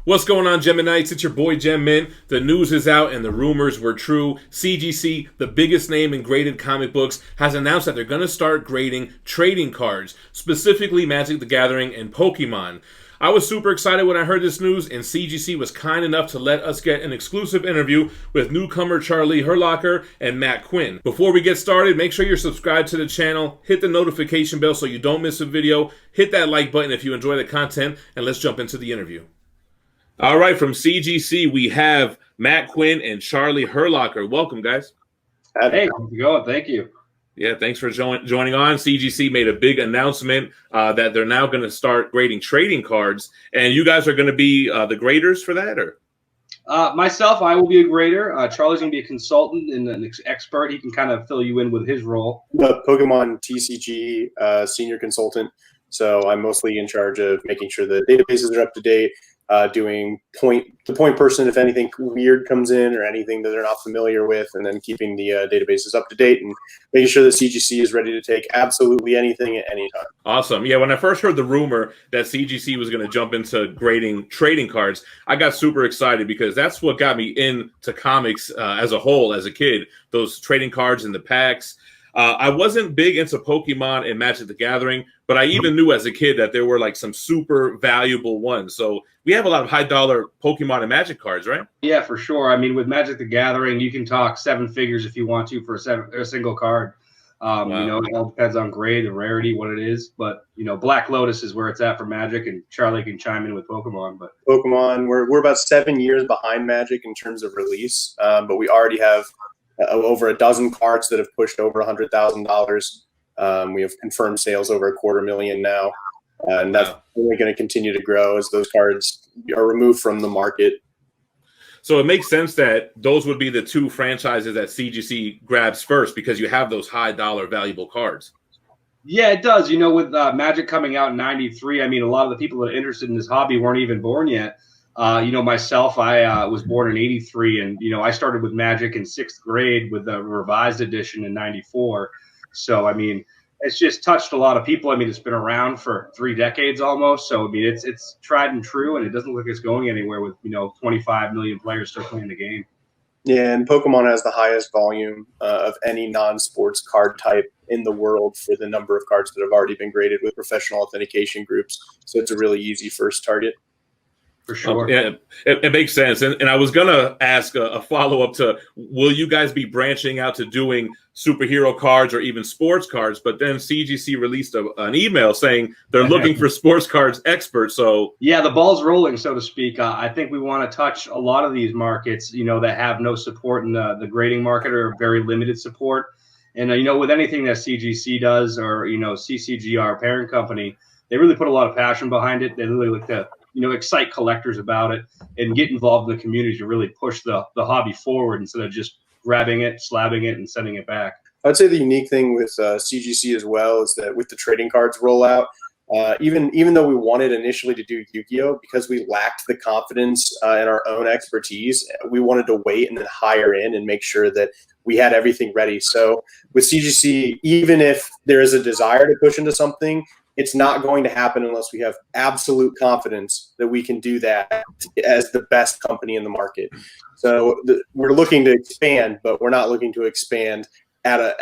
What's going on, Geminites? It's your boy Gem Mint. The news is out and the rumors were true. CGC, the biggest name in graded comic books, has announced that they're going to start grading trading cards, specifically Magic the Gathering and Pokemon. I was super excited when I heard this news, and CGC was kind enough to let us get an exclusive interview with newcomer Charlie Hurlocker and Matt Quinn. Before we get started, make sure you're subscribed to the channel, hit the notification bell so you don't miss a video, hit that like button if you enjoy the content, and let's jump into the interview. All right, from CGC, we have Matt Quinn and Charlie Hurlocker. Welcome, guys. Hey, how's it going? Thank you. Yeah, thanks for joining on. CGC made a big announcement that they're now going to start grading trading cards, and you guys are going to be the graders for that, or? Myself, I will be a grader. Charlie's going to be a consultant and an expert. He can kind of fill you in with his role. The Pokemon TCG senior consultant, so I'm mostly in charge of making sure the databases are up to date, doing the point person if anything weird comes in or anything that they're not familiar with, and then keeping the databases up to date and making sure that CGC is ready to take absolutely anything at any time. Awesome. Yeah, when I first heard the rumor that CGC was going to jump into grading trading cards, I got super excited because that's what got me into comics as a whole as a kid, those trading cards and the packs. I wasn't big into Pokemon and Magic the Gathering, but I even knew as a kid that there were like some super valuable ones. So we have a lot of high dollar Pokemon and Magic cards, right? Yeah, for sure. I mean, with Magic the Gathering, you can talk seven figures if you want to for a single card. Wow. You know, it all depends on grade, the rarity, what it is. But, you know, Black Lotus is where it's at for Magic, and Charlie can chime in with Pokemon. But Pokemon, we're about 7 years behind Magic in terms of release, but we already have over a dozen cards that have pushed over $100,000. We have confirmed sales over $250,000 now, and that's only going to continue to grow as those cards are removed from the market. So it makes sense that those would be the two franchises that CGC grabs first because you have those high dollar valuable cards. Yeah, it does. You know, with Magic coming out in '93, I mean, a lot of the people that are interested in this hobby weren't even born yet. You know, myself, I was born in '83, and, you know, I started with Magic in 6th grade with a revised edition in '94. So, I mean, it's just touched a lot of people. I mean, it's been around for 3 decades almost. So, I mean, it's tried and true, and it doesn't look like it's going anywhere with, you know, 25 million players still playing the game. Yeah, and Pokemon has the highest volume of any non-sports card type in the world for the number of cards that have already been graded with professional authentication groups. So it's a really easy first target. For sure. Yeah, it makes sense. And I was going to ask a follow-up to, will you guys be branching out to doing superhero cards or even sports cards? But then CGC released an email saying they're looking for sports cards experts. So yeah, the ball's rolling, so to speak. I think we want to touch a lot of these markets, you know, that have no support in the grading market or very limited support. And, you know, with anything that CGC does or, you know, CCG, our parent company, they really put a lot of passion behind it. They really like to, you know, excite collectors about it and get involved in the community to really push the hobby forward instead of just grabbing it, slabbing it, and sending it back. I'd say the unique thing with CGC as well is that with the trading cards rollout, even though we wanted initially to do Yu-Gi-Oh, because we lacked the confidence in our own expertise, we wanted to wait and then hire in and make sure that we had everything ready. So with CGC, even if there is a desire to push into something, it's not going to happen unless we have absolute confidence that we can do that as the best company in the market. So we're looking to expand, but we're not looking to expand at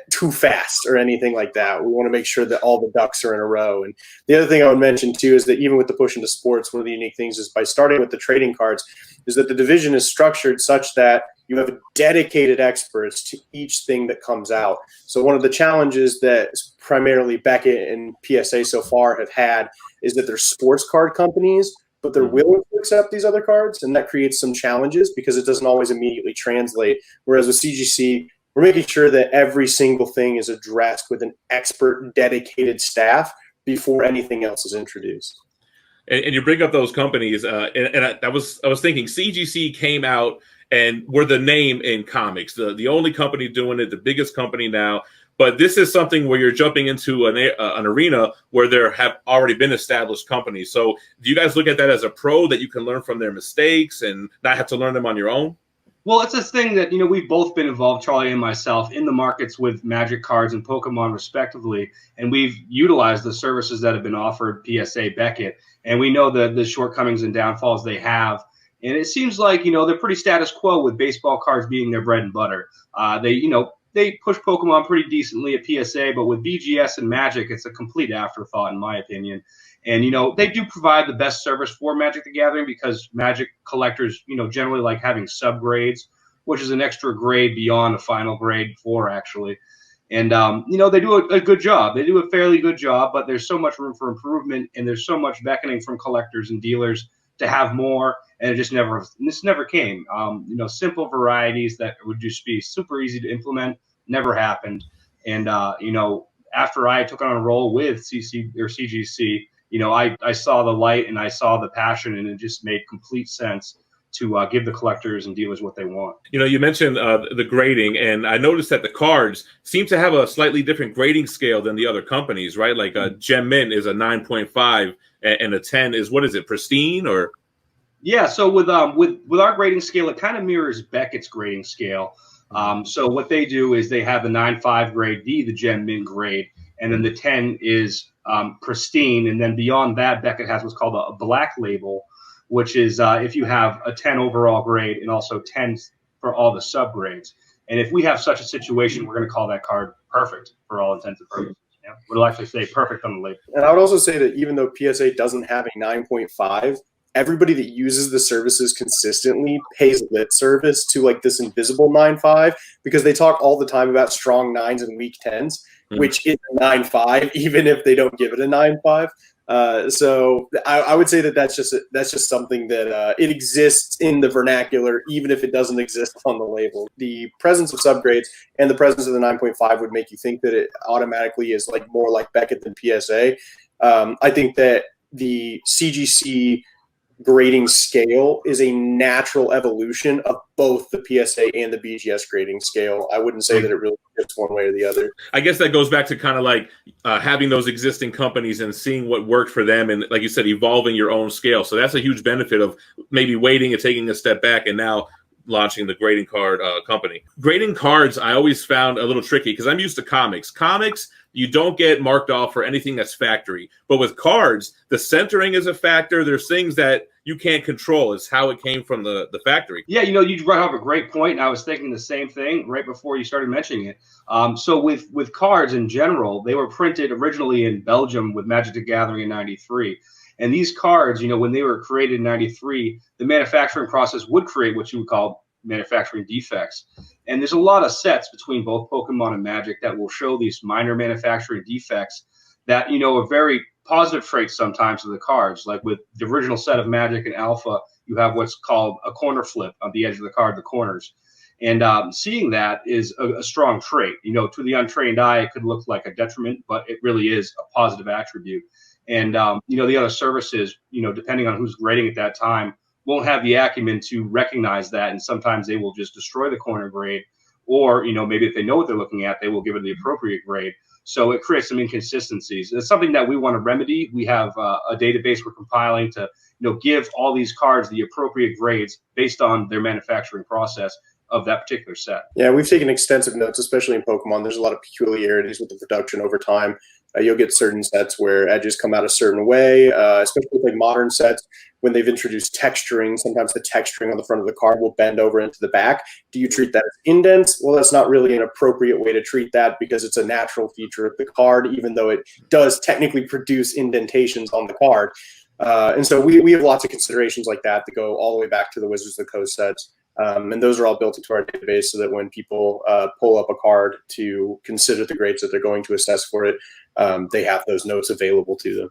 too fast or anything like that. We want to make sure that all the ducks are in a row. And the other thing I would mention too is that even with the push into sports, one of the unique things is by starting with the trading cards is that the division is structured such that you have dedicated experts to each thing that comes out. So one of the challenges that primarily Beckett and PSA so far have had is that they're sports card companies, but they're willing to accept these other cards, and that creates some challenges because it doesn't always immediately translate. Whereas with CGC, we're making sure that every single thing is addressed with an expert, dedicated staff before anything else is introduced. And you bring up those companies, and I was thinking CGC came out and we're the name in comics, the only company doing it, the biggest company now. But this is something where you're jumping into an arena where there have already been established companies. So do you guys look at that as a pro that you can learn from their mistakes and not have to learn them on your own? Well, it's this thing that, we've both been involved, Charlie and myself, in the markets with Magic cards and Pokemon respectively, and we've utilized the services that have been offered, PSA, Beckett, and we know the shortcomings and downfalls they have. And it seems like, they're pretty status quo with baseball cards being their bread and butter. They push Pokemon pretty decently at PSA, but with BGS and Magic, it's a complete afterthought, in my opinion. And, they do provide the best service for Magic the Gathering because Magic collectors, generally like having subgrades, which is an extra grade beyond a final grade 4, actually. And, they do a good job. They do a fairly good job, but there's so much room for improvement, and there's so much beckoning from collectors and dealers to have more, and this never came. Simple varieties that would just be super easy to implement never happened. And, after I took on a role with CGC, I saw the light and I saw the passion, and it just made complete sense to give the collectors and dealers what they want. You mentioned the grading, and I noticed that the cards seem to have a slightly different grading scale than the other companies, right? Like GemMint is a 9.5, and a 10 is, what is it, pristine or? Yeah, so with our grading scale, it kind of mirrors Beckett's grading scale. So what they do is they have the 9.5 grade be the GemMint grade, and then the 10 is pristine, and then beyond that, Beckett has what's called a black label, which is if you have a 10 overall grade and also 10 for all the subgrades. And if we have such a situation, we're going to call that card perfect for all intents and purposes. Yeah, we'll actually say perfect on the label. And I would also say that even though PSA doesn't have a 9.5, everybody that uses the services consistently pays lip service to like this invisible 9.5 because they talk all the time about strong 9s and weak 10s, which is a 9.5, even if they don't give it a 9.5. So I would say that that's just something that it exists in the vernacular, even if it doesn't exist on the label. The presence of subgrades and the presence of the 9.5 would make you think that it automatically is like more like Beckett than PSA. I think that the CGC grading scale is a natural evolution of both the PSA and the BGS grading scale. I wouldn't say that it really fits one way or the other. I guess that goes back to kind of like having those existing companies and seeing what worked for them, and like you said, evolving your own scale. So that's a huge benefit of maybe waiting and taking a step back and now launching the grading card company. Grading cards I always found a little tricky because I'm used to comics. Comics, you don't get marked off for anything that's factory. But with cards, the centering is a factor. There's things that you can't control. It's how it came from the factory. Yeah, you brought up a great point, and I was thinking the same thing right before you started mentioning it. So with cards in general, they were printed originally in Belgium with Magic the Gathering in '93. And these cards, when they were created in '93, the manufacturing process would create what you would call manufacturing defects. And there's a lot of sets between both Pokemon and Magic that will show these minor manufacturing defects that, are very positive traits sometimes of the cards. Like with the original set of Magic and Alpha, you have what's called a corner flip on the edge of the card, the corners. And seeing that is a strong trait. To the untrained eye, it could look like a detriment, but it really is a positive attribute. And, the other services, depending on who's grading at that time, won't have the acumen to recognize that. And sometimes they will just destroy the corner grade. Or, maybe if they know what they're looking at, they will give it the appropriate grade. So it creates some inconsistencies. It's something that we want to remedy. We have a database we're compiling to, give all these cards the appropriate grades based on their manufacturing process of that particular set. Yeah, we've taken extensive notes, especially in Pokemon. There's a lot of peculiarities with the production over time. You'll get certain sets where edges come out a certain way, especially with like modern sets. When they've introduced texturing, sometimes the texturing on the front of the card will bend over into the back. Do you treat that as indents? Well, that's not really an appropriate way to treat that because it's a natural feature of the card, even though it does technically produce indentations on the card. And so we have lots of considerations like that go all the way back to the Wizards of the Coast sets. And those are all built into our database so that when people pull up a card to consider the grades that they're going to assess for it, they have those notes available to them.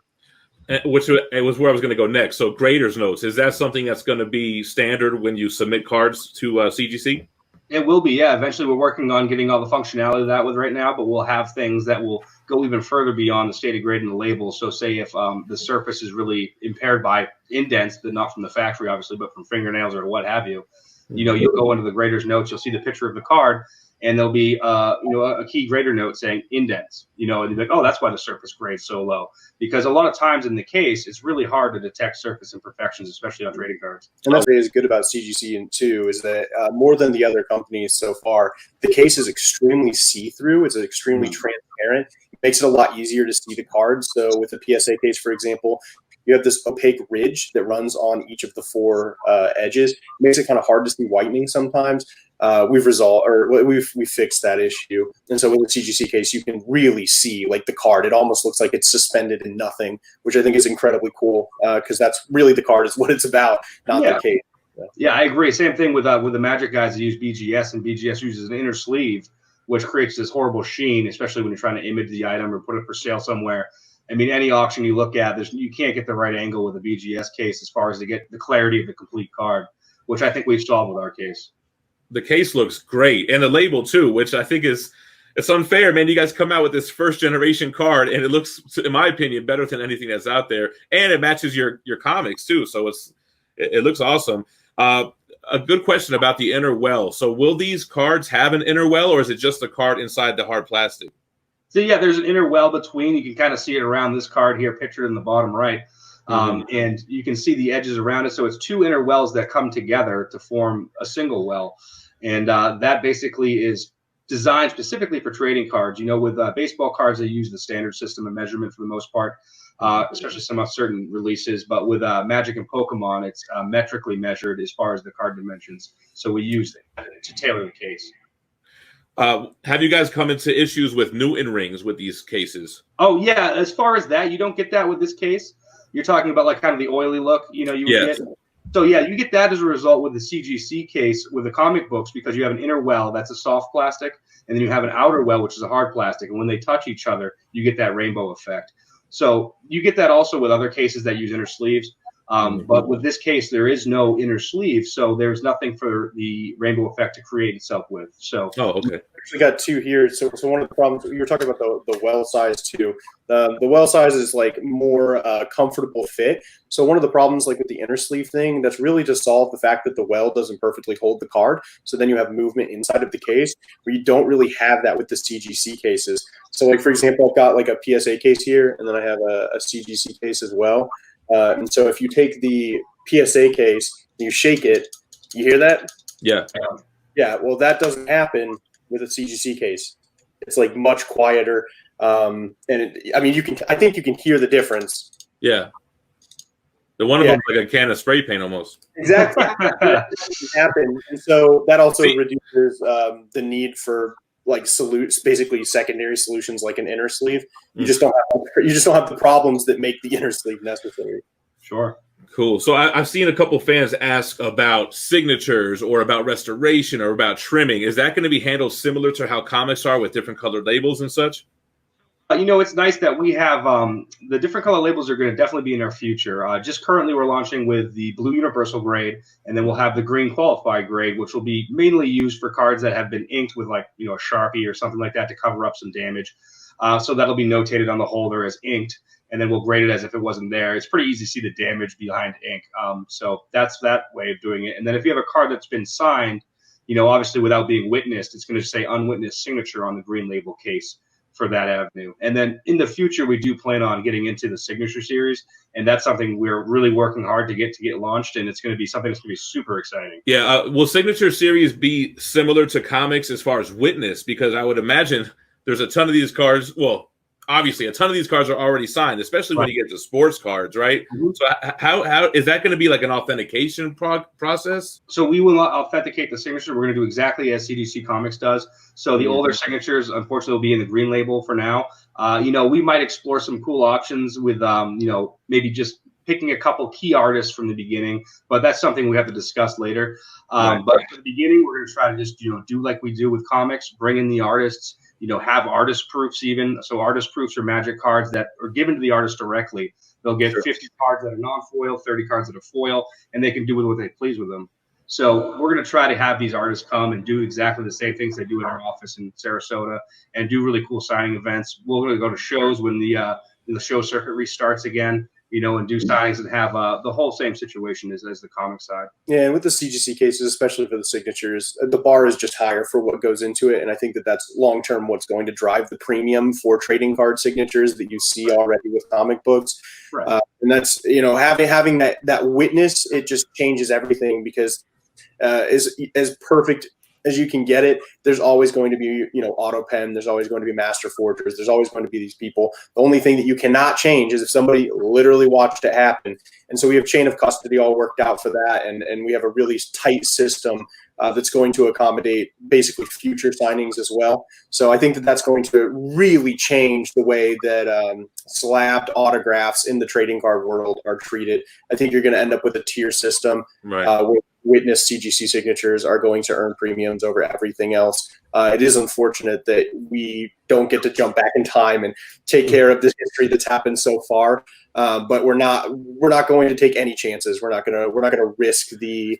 Which was where I was going to go next. So graders notes, is that something that's going to be standard when you submit cards to CGC? It will be, yeah. Eventually we're working on getting all the functionality of that with right now, but we'll have things that will go even further beyond the stated grade in the label. So say if the surface is really impaired by indents, not from the factory, obviously, but from fingernails or what have you, you'll go into the grader's notes, you'll see the picture of the card, and there'll be a key grader note saying indents, and you're like, oh, that's why the surface grade's so low, because a lot of times in the case it's really hard to detect surface imperfections, especially on trading cards. And that's what is good about CGC and too is that more than the other companies so far, the case is extremely see-through. It's extremely transparent. It makes it a lot easier to see the cards. So with the PSA case, for example, you have this opaque ridge that runs on each of the 4 edges. It makes it kind of hard to see whitening sometimes. We've fixed that issue. And so with the CGC case, you can really see like the card. It almost looks like it's suspended in nothing, which I think is incredibly cool because that's really the card is what it's about, not the case. Yeah, I agree. Same thing with the Magic guys that use BGS, and BGS uses an inner sleeve, which creates this horrible sheen, especially when you're trying to image the item or put it for sale somewhere. I mean, any auction you look at, you can't get the right angle with a BGS case as far as to get the clarity of the complete card, which I think we've solved with our case. The case looks great, and the label too, which I think it's unfair, man. You guys come out with this first generation card, and it looks, in my opinion, better than anything that's out there, and it matches your comics too. So it looks awesome. A good question about the inner well. So will these cards have an inner well, or is it just the card inside the hard plastic? So yeah, there's an inner well between. You can kind of see it around this card here, pictured in the bottom right. And you can see the edges around it. So it's 2 inner wells that come together to form a single well. And that basically is designed specifically for trading cards. With baseball cards, they use the standard system of measurement for the most part, especially some of certain releases. But with Magic and Pokemon, it's metrically measured as far as the card dimensions. So we use it to tailor the case. Have you guys come into issues with new in-rings with these cases? Oh, yeah. As far as that, you don't get that with this case. You're talking about like kind of the oily look, get. So yeah, you get that as a result with the CGC case with the comic books, because you have an inner well that's a soft plastic, and then you have an outer well, which is a hard plastic. And when they touch each other, you get that rainbow effect. So you get that also with other cases that use inner sleeves. But with this case, there is no inner sleeve, so there's nothing for the rainbow effect to create itself with. So, okay. We got 2 here. So one of the problems you were talking about the well size too. The well size is like more comfortable fit. So one of the problems, like with the inner sleeve thing, that's really to solve the fact that the well doesn't perfectly hold the card. So then you have movement inside of the case, where you don't really have that with the CGC cases. So like for example, I've got like a PSA case here, and then I have a CGC case as well. And so if you take the PSA case and you shake it, you hear that? Yeah. Yeah. Well, that doesn't happen with a CGC case. It's like much quieter. And I think you can hear the difference. Yeah. The one of them like a can of spray paint almost. Exactly. Happen. And so that also reduces the need for like basically secondary solutions like an inner sleeve. You just don't have the problems that make the inner sleeve necessary. Sure. Cool. So I've seen a couple fans ask about signatures or about restoration or about trimming. Is that going to be handled similar to how comics are with different colored labels and such? It's nice that we have the different color labels are going to definitely be in our future. Just currently we're launching with the blue universal grade, and then we'll have the green qualified grade, which will be mainly used for cards that have been inked with like, a Sharpie or something like that to cover up some damage. So that'll be notated on the holder as inked, and then we'll grade it as if it wasn't there. It's pretty easy to see the damage behind ink. So that's that way of doing it. And then if you have a card that's been signed, obviously without being witnessed, it's going to say unwitnessed signature on the green label case for that avenue. And then in the future, we do plan on getting into the signature series, and that's something we're really working hard to get launched, and it's going to be something that's going to be super exciting. Yeah, will signature series be similar to comics as far as witness? Because I would imagine there's a ton of these cards. Well, obviously, a ton of these cards are already signed, especially when you get to sports cards, right? Mm-hmm. So how is that going to be like an authentication process? So we will authenticate the signature. We're going to do exactly as CGC Comics does. So the older signatures, unfortunately, will be in the green label for now. We might explore some cool options with, maybe just picking a couple key artists from the beginning, but that's something we have to discuss later. But for the beginning, we're going to try to just, do like we do with comics, bring in the artists, have artist proofs even. So artist proofs are Magic cards that are given to the artist directly. They'll get 50 cards that are non-foil, 30 cards that are foil, and they can do with what they please with them. So we're going to try to have these artists come and do exactly the same things they do in our office in Sarasota and do really cool signing events. We're going to go to shows when the show circuit restarts again. and do signings and have the whole same situation as the comic side. Yeah, and with the CGC cases, especially for the signatures, the bar is just higher for what goes into it, and I think that that's long-term what's going to drive the premium for trading card signatures that you see already with comic books. Right. And that's, having that witness, it just changes everything, because as perfect as you can get it, there's always going to be, auto pen. There's always going to be master forgers. There's always going to be these people. The only thing that you cannot change is if somebody literally watched it happen. And so we have chain of custody all worked out for that. And we have a really tight system that's going to accommodate basically future signings as well. So I think that that's going to really change the way that slabbed autographs in the trading card world are treated. I think you're going to end up with a tier system, right, where witness CGC signatures are going to earn premiums over everything else. It is unfortunate that we don't get to jump back in time and take care of this history that's happened so far. But we're not going to take any chances. We're not gonna risk the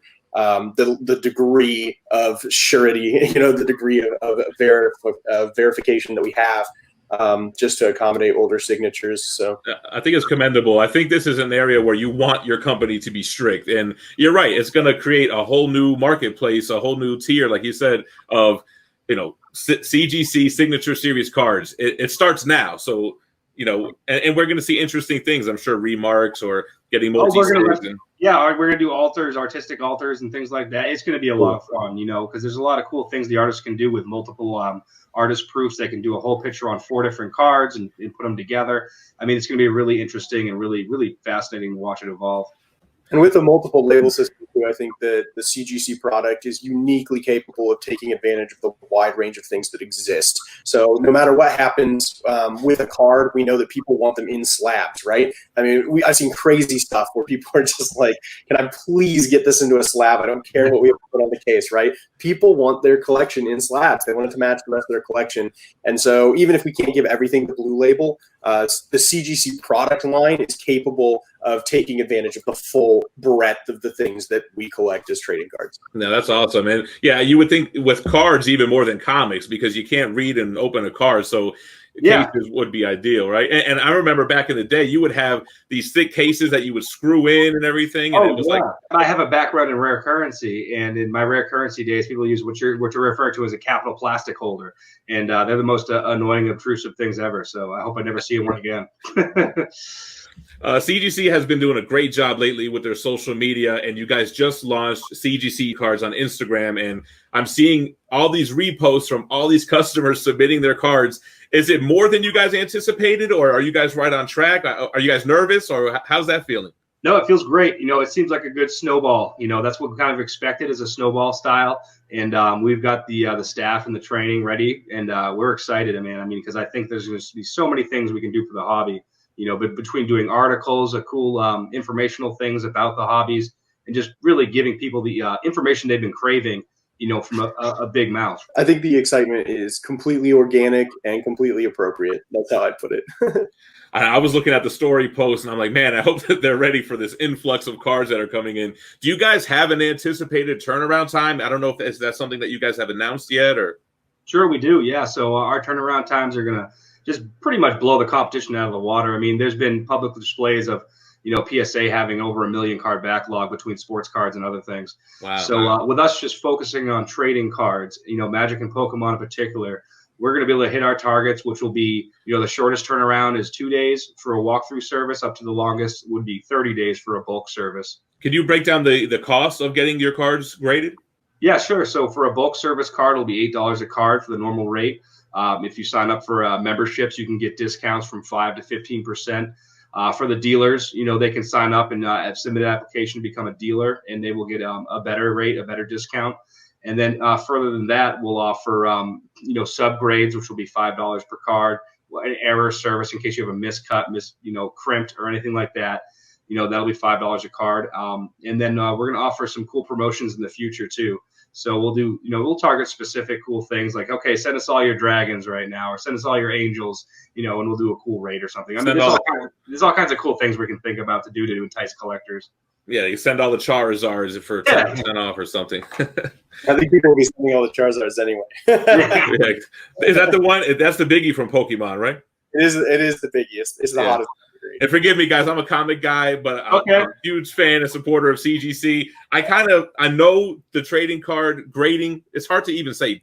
degree of surety, the degree of verification that we have, just to accommodate older signatures. So I think it's commendable. I think this is an area where you want your company to be strict, and you're right. It's going to create a whole new marketplace, a whole new tier, like you said, of CGC signature series cards. It starts now, so and we're going to see interesting things. I'm sure remarks or getting multi. We're going to do alters, artistic alters, and things like that. It's going to be a lot of fun, because there's a lot of cool things the artists can do with multiple artist proofs. They can do a whole picture on 4 different cards and put them together. I mean, it's going to be really interesting and really, really fascinating to watch it evolve. And with a multiple label system too, I think that the CGC product is uniquely capable of taking advantage of the wide range of things that exist. So no matter what happens with a card, we know that people want them in slabs, right? I mean, I've seen crazy stuff where people are just like, can I please get this into a slab? I don't care what we have to put on the case, right? People want their collection in slabs. They want it to match the rest of their collection. And so even if we can't give everything the blue label, the CGC product line is capable of taking advantage of the full breadth of the things that we collect as trading cards. No, that's awesome. And yeah, you would think with cards even more than comics, because you can't read and open a card. So cases would be ideal, right? And I remember back in the day, you would have these thick cases that you would screw in and everything. And it was like, I have a background in rare currency, and in my rare currency days, people use what you're referring to as a capital plastic holder, and they're the most annoying, obtrusive things ever. So I hope I never see one again. CGC has been doing a great job lately with their social media, and you guys just launched CGC Cards on Instagram, and I'm seeing all these reposts from all these customers submitting their cards. Is it more than you guys anticipated, or are you guys right on track? Are you guys nervous, or how's that feeling? No, it feels great. It seems like a good snowball. That's what we kind of expected, as a snowball style. And we've got the staff and the training ready, and we're excited, man. I mean, because I think there's going to be so many things we can do for the hobby. But between doing articles, cool informational things about the hobbies, and just really giving people the information they've been craving, from a big mouth. I think the excitement is completely organic and completely appropriate. That's how I'd put it. I was looking at the story post, and I'm like, man, I hope that they're ready for this influx of cards that are coming in. Do you guys have an anticipated turnaround time? I don't know if that's something that you guys have announced yet, or. Sure, we do. Yeah. So our turnaround times are going to just pretty much blow the competition out of the water. I mean, there's been public displays of, PSA having over 1 million card backlog between sports cards and other things. Wow. So with us just focusing on trading cards, Magic and Pokemon in particular, we're going to be able to hit our targets, which will be, the shortest turnaround is 2 days for a walkthrough service, up to the longest would be 30 days for a bulk service. Can you break down the cost of getting your cards graded? Yeah, sure. So for a bulk service card, it'll be $8 a card for the normal rate. If you sign up for memberships, you can get discounts from 5 to 15%. For the dealers, they can sign up and submit an application to become a dealer, and they will get a better rate, a better discount. And then further than that, we'll offer, subgrades, which will be $5 per card, an error service in case you have a miscut, crimped or anything like that. That'll be $5 a card. And then we're going to offer some cool promotions in the future too. So we'll do, we'll target specific cool things like, okay, send us all your dragons right now, or send us all your angels, and we'll do a cool rate or something. I mean, there's all kinds of cool things we can think about to do to entice collectors. Yeah, you send all the Charizards for 10% off or something. I think people will be sending all the Charizards anyway. Is that the one? That's the biggie from Pokemon, right? It is the biggiest. It's the hottest. And forgive me, guys, I'm a comic guy, but I'm a huge fan and supporter of CGC. I know the trading card grading. It's hard to even say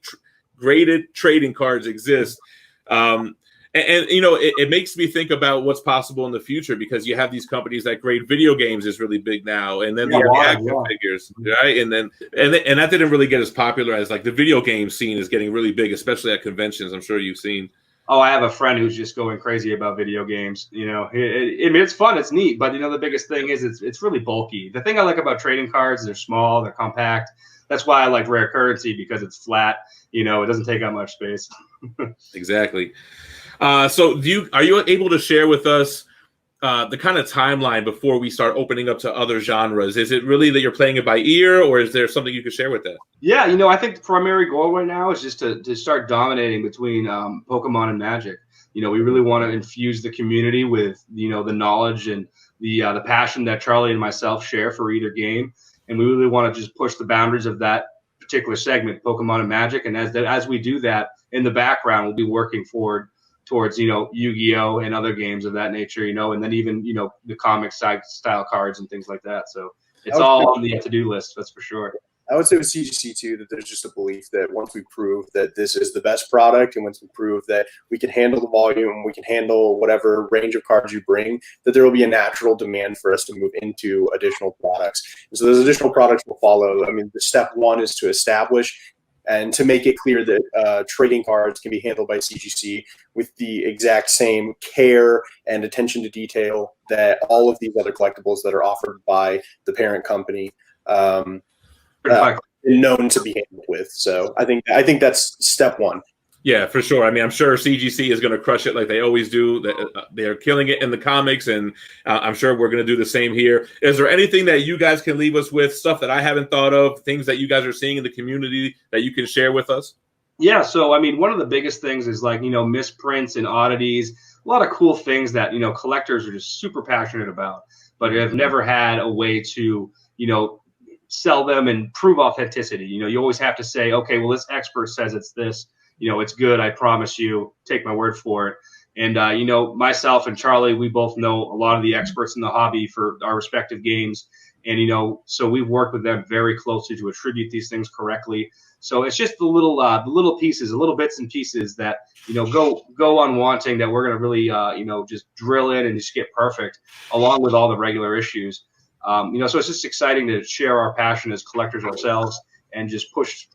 graded trading cards exist. And you know, it makes me think about what's possible in the future, because you have these companies that grade video games is really big now, and then the action figures, right? And that didn't really get as popular as like the video game scene is getting really big, especially at conventions. I'm sure you've seen. Oh, I have a friend who's just going crazy about video games. You know, I mean, it's fun, it's neat, but you know, the biggest thing is it's really bulky. The thing I like about trading cards, they're small, they're compact. That's why I like Rare Currency, because it's flat. You know, it doesn't take up much space. Exactly. So are you able to share with us the kind of timeline before we start opening up to other genres? Is it really that you're playing it by ear, or is there something you could share with that? Yeah, you know, I think the primary goal right now is just to start dominating between Pokemon and Magic. You know, we really want to infuse the community with, you know, the knowledge and the passion that Charlie and myself share for either game. And we really want to just push the boundaries of that particular segment, Pokemon and Magic. And as we do that, in the background, we'll be working towards, you know, Yu-Gi-Oh! And other games of that nature, you know, and then even, you know, the comic style cards and things like that. So it's all on the to-do list, that's for sure. I would say with CGC too, that there's just a belief that once we prove that this is the best product, and once we prove that we can handle the volume, we can handle whatever range of cards you bring, that there will be a natural demand for us to move into additional products. And so those additional products will follow. I mean, the step one is to establish and to make it clear that trading cards can be handled by CGC with the exact same care and attention to detail that all of these other collectibles that are offered by the parent company known to be handled with. So I think that's step one. Yeah, for sure. I mean, I'm sure CGC is going to crush it like they always do. They're killing it in the comics, and I'm sure we're going to do the same here. Is there anything that you guys can leave us with, stuff that I haven't thought of, things that you guys are seeing in the community that you can share with us? Yeah, so I mean, one of the biggest things is like, you know, misprints and oddities, a lot of cool things that, you know, collectors are just super passionate about, but have never had a way to, you know, sell them and prove authenticity. You know, you always have to say, okay, well, this expert says it's this. You know, it's good. I promise you. Take my word for it. And, you know, myself and Charlie, we both know a lot of the experts in the hobby for our respective games. And, you know, so we've worked with them very closely to attribute these things correctly. So it's just the little pieces, the little bits and pieces that, you know, go unwanting that we're going to really, you know, just drill in and just get perfect, along with all the regular issues. You know, so it's just exciting to share our passion as collectors ourselves and just push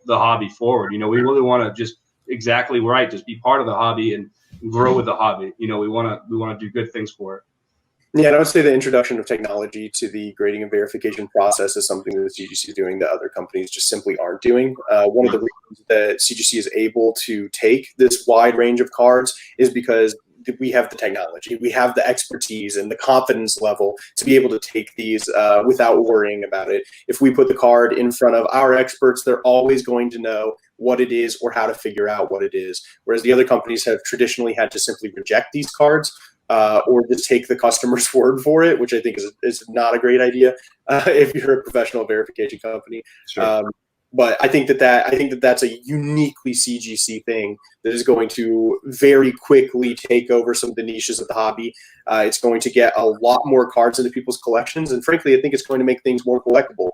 the hobby forward. You know, we really want to just just be part of the hobby and grow with the hobby. You know, we want to do good things for it. Yeah, and I would say the introduction of technology to the grading and verification process is something that CGC is doing that other companies just simply aren't doing. One of the reasons that CGC is able to take this wide range of cards is because we have the technology, we have the expertise and the confidence level to be able to take these without worrying about it. If we put the card in front of our experts, they're always going to know what it is or how to figure out what it is. Whereas the other companies have traditionally had to simply reject these cards or just take the customer's word for it, which I think is not a great idea if you're a professional verification company. Sure. But I think that's a uniquely CGC thing that is going to very quickly take over some of the niches of the hobby. It's going to get a lot more cards into people's collections, and frankly, I think it's going to make things more collectible.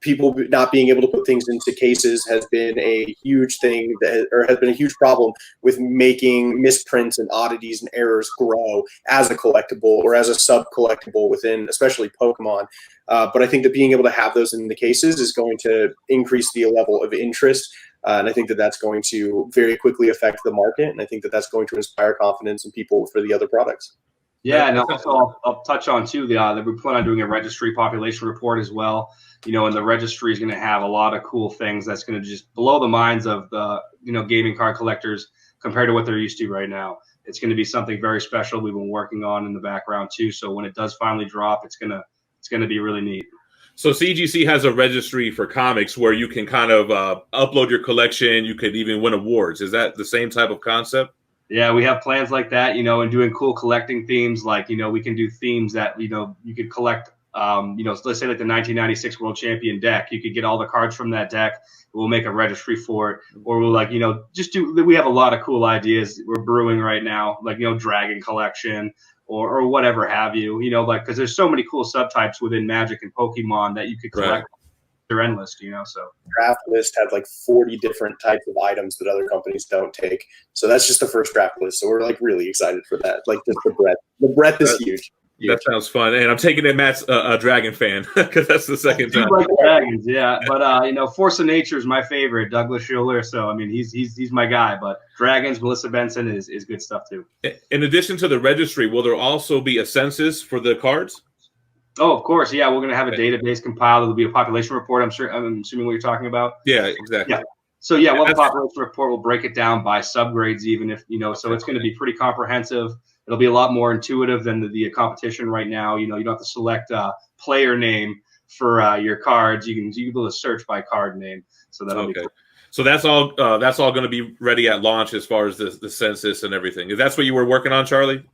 People not being able to put things into cases has been a huge thing has been a huge problem with making misprints and oddities and errors grow as a collectible or as a sub-collectible within, especially Pokemon. But I think that being able to have those in the cases is going to increase the level of interest. And I think that that's going to very quickly affect the market. And I think that that's going to inspire confidence in people for the other products. Yeah, and also I'll touch on too that we plan on doing a registry population report as well. You know, and the registry is going to have a lot of cool things that's going to just blow the minds of the, you know, gaming card collectors compared to what they're used to right now. It's going to be something very special we've been working on in the background too. So when it does finally drop, it's going to be really neat. So CGC has a registry for comics where you can kind of upload your collection. You could even win awards. Is that the same type of concept? Yeah, we have plans like that, you know, and doing cool collecting themes. Like, you know, we can do themes that, you know, you could collect let's say like the 1996 World Champion deck. You could get all the cards from that deck. We'll make a registry for it, or we'll we have a lot of cool ideas we're brewing right now, like, Dragon Collection or whatever have you, because there's so many cool subtypes within Magic and Pokemon that you could collect. Right. They're endless, so. Draft list had like 40 different types of items that other companies don't take. So that's just the first draft list. So we're like really excited for that. Like just the breadth. The breadth is huge. That sounds fun, and I'm taking it Matt's a Dragon fan because that's the second time. Like dragons, yeah, but Force of Nature is my favorite, Douglas Schuler. So I mean, he's my guy. But dragons, Melissa Benson is good stuff too. In addition to the registry, will there also be a census for the cards? Oh, of course, yeah. We're going to have a database compiled. There'll be a population report. I'm assuming what you're talking about. Yeah, exactly. Yeah. So yeah, we'll have a population report. We'll break it down by subgrades, even if So it's going to be pretty comprehensive. It'll be a lot more intuitive than the competition right now. You don't have to select a player name for your cards. You can be able to search by card name. So that'll be cool. So that's all. That's all going to be ready at launch as far as the census and everything. Is that what you were working on, Charlie?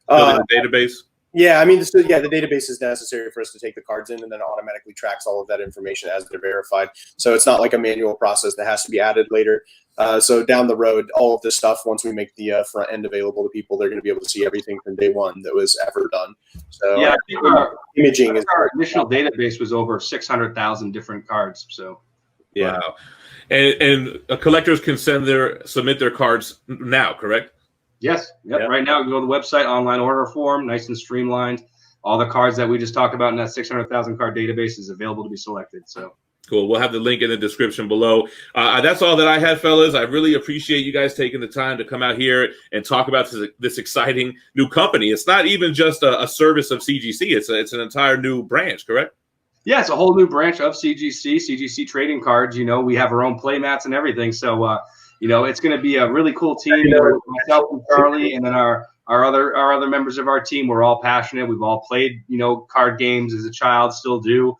Building a database. Yeah, I mean, the database is necessary for us to take the cards in, and then automatically tracks all of that information as they're verified. So it's not like a manual process that has to be added later. So down the road, all of this stuff, once we make the front end available to people, they're going to be able to see everything from day one that was ever done. So yeah, imaging is our initial database was over 600,000 different cards. So yeah, wow. And collectors can submit their cards now, correct? Yes. Yep. Yeah. Right now, you can go to the website, online order form, nice and streamlined. All the cards that we just talked about in that 600,000 card database is available to be selected. So cool. We'll have the link in the description below. That's all that I had, fellas. I really appreciate you guys taking the time to come out here and talk about this exciting new company. It's not even just a service of CGC. It's an entire new branch, correct? Yeah, it's a whole new branch of CGC Trading Cards. We have our own play mats and everything. So, it's going to be a really cool team. Myself and Charlie, and then our other members of our team. We're all passionate. We've all played, card games as a child, still do.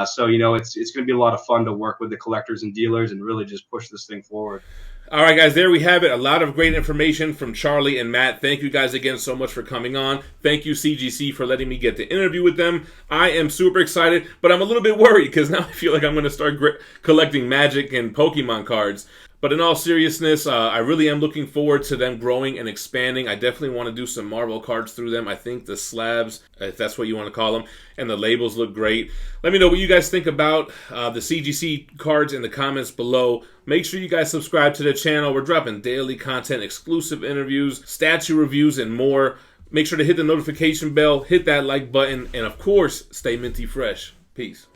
So it's going to be a lot of fun to work with the collectors and dealers and really just push this thing forward. All right, guys, there we have it. A lot of great information from Charlie and Matt. Thank you guys again so much for coming on. Thank you, CGC, for letting me get the interview with them. I am super excited, but I'm a little bit worried because now I feel like I'm going to start collecting Magic and Pokemon cards. But in all seriousness, I really am looking forward to them growing and expanding. I definitely want to do some Marvel cards through them. I think the slabs, if that's what you want to call them, and the labels look great. Let me know what you guys think about the CGC cards in the comments below. Make sure you guys subscribe to the channel. We're dropping daily content, exclusive interviews, statue reviews, and more. Make sure to hit the notification bell, hit that like button, and of course, stay minty fresh. Peace.